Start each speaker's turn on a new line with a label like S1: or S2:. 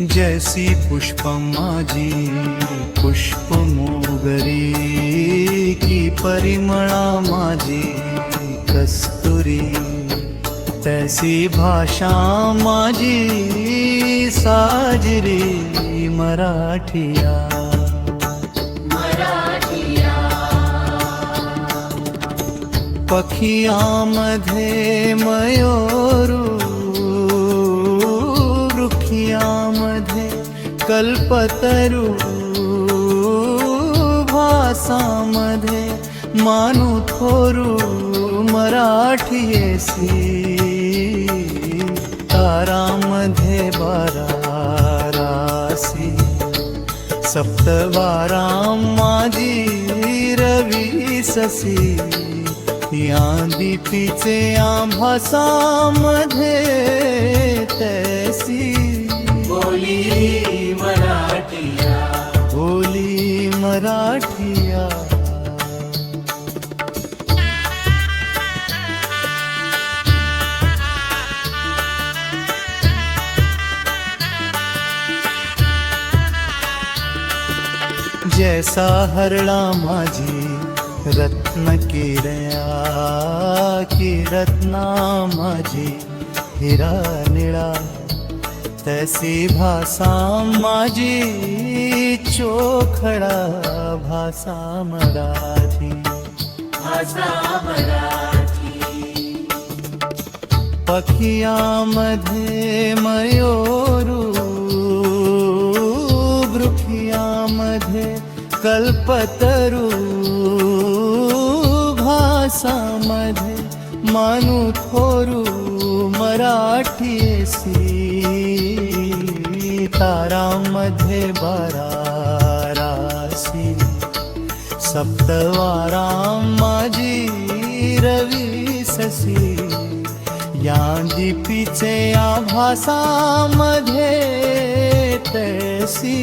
S1: जैसी पुष्प माझी पुष्प मोगरी की परिमळा माझी कस्तुरी, तैसी भाषा माझी साजरी मराठिया। पखियामध्ये मयूरू, वृक्षियामध्ये कल्पतरू, भासामध्ये मानू थोरू मराठीयेसी, तारामध्ये बारा रासी, सप्तबारा माझी रवी ससी, या दीपीचे आभासामध्ये तैसी
S2: बोली मराठिया,
S1: बोली मराठिया। जैसा हरळा माझी रत्न किरया की रत्ना माझी हिरा निळा, तैसी भाषा माझी चोखडा भाषा मराठी,
S2: भाषा मराठी।
S1: पखियामध्ये मयूरू, वृक्षियामध्ये कल्पतरू, भासामध्ये मानू थोरू मराठीयेसी, तारामध्ये बारा रासी, सप्तवारा माझी रवी ससी, या दीपीचे आभासामध्ये तैसी